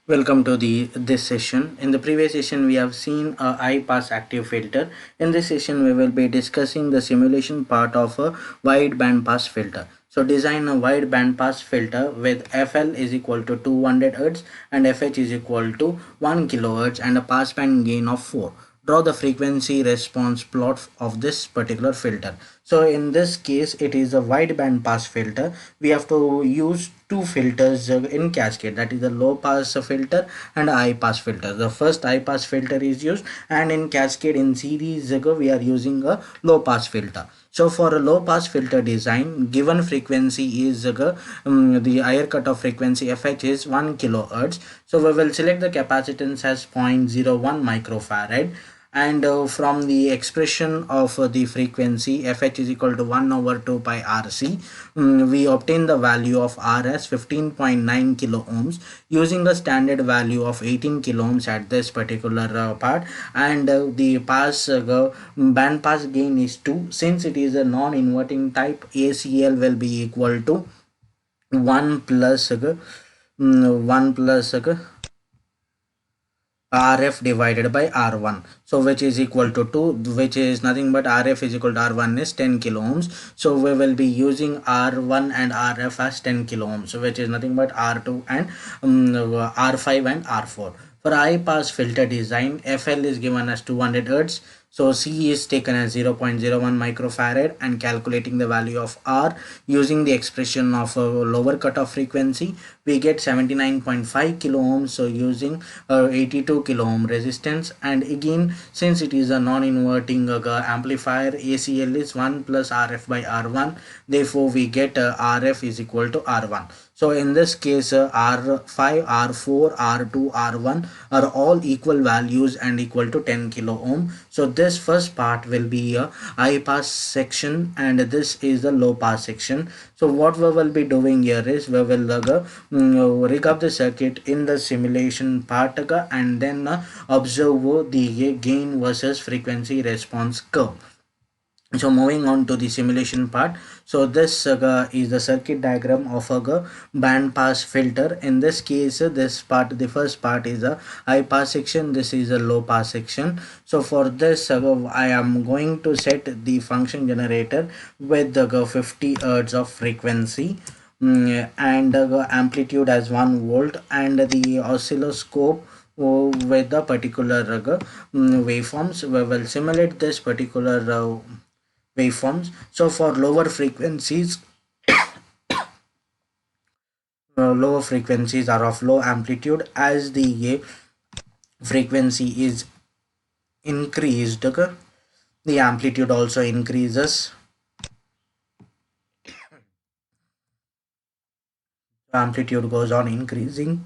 Welcome to this session. In the previous session, we have seen a high pass active filter. In this session, we will be discussing the simulation part of a wide band pass filter. So design a wide band pass filter with FL is equal to 200 Hz and FH is equal to 1 kilohertz and a pass band gain of 4. Draw the frequency response plot of this particular filter. So in this case, it is a wide band pass filter. We have to use two filters in cascade, that is the low pass filter and a high pass filter. The first high pass filter is used, and in cascade in series we are using a low pass filter. So for a low pass filter design, given frequency is the higher cutoff frequency fh is 1 kilohertz. So we will select the capacitance as 0.01 microfarad, and from the expression of the frequency fh is equal to 1 over 2 pi rc, we obtain the value of r as 15.9 kilo ohms using a standard value of 18 kilo ohms at this particular part. And the band pass gain is 2. Since it is a non-inverting type, acl will be equal to 1 plus 1 plus rf divided by r1, so which is equal to 2, which is nothing but rf is equal to r1 is 10 kilo ohms. So we will be using r1 and rf as 10 kilo ohms, so which is nothing but r2 and r5 and r4. For high pass filter design, fl is given as 200 hertz, so C is taken as 0.01 microfarad, and calculating the value of R using the expression of a lower cutoff frequency, we get 79.5 kilo ohms. So using 82 kilo ohm resistance, and again since it is a non-inverting amplifier, ACL is 1 plus RF by R1. Therefore, we get RF is equal to R1. So in this case, R5, R4, R2, R1 are all equal values and equal to 10 kilo ohm. So this first part will be a high pass section, and this is the low pass section. So what we will be doing here is we will rig up the circuit in the simulation part and then observe the gain versus frequency response curve. So moving on to the simulation part, so this is the circuit diagram of a band pass filter. In this case, this part, the first part is a high pass section, this is a low pass section. So for this I am going to set the function generator with the 50 hertz of frequency, and amplitude as 1 volt, and the oscilloscope with the particular waveforms. We will simulate this particular waveforms. So for lower frequencies are of low amplitude. As the frequency is increased, okay, the amplitude also increases. Amplitude goes on increasing.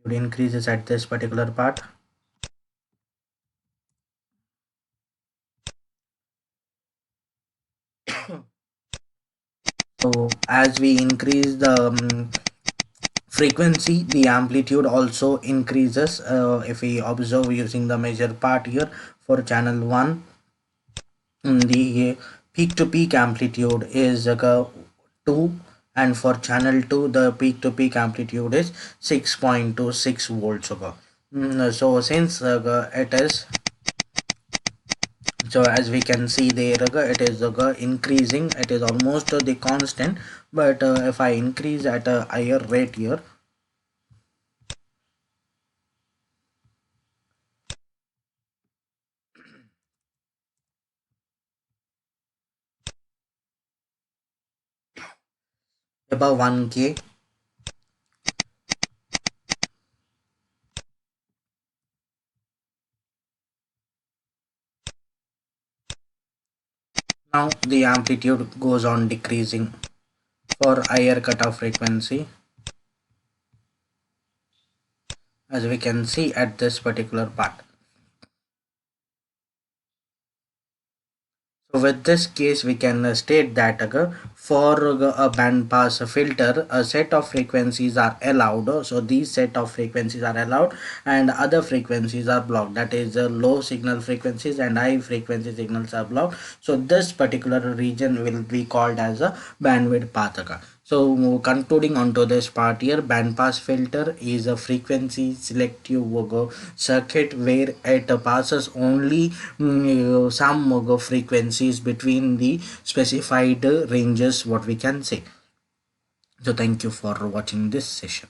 Amplitude increases at this particular part. So as we increase the frequency, the amplitude also increases. If we observe using the measure part here for channel 1, the peak to peak amplitude is 2, and for channel 2 the peak to peak amplitude is 6.26 volts. So since it is, so as we can see there, it is increasing, it is almost the constant. But if I increase at a higher rate here, above 1k, now the amplitude goes on decreasing for higher cutoff frequency, as we can see at this particular part. With this case, we can state that for a band pass filter, a set of frequencies are allowed. So these set of frequencies are allowed, and other frequencies are blocked. That is, low signal frequencies and high frequency signals are blocked. So this particular region will be called as a bandwidth path. So concluding onto this part here, band pass filter is a frequency selective circuit where it passes only some frequencies between the specified ranges, what we can say. So thank you for watching this session.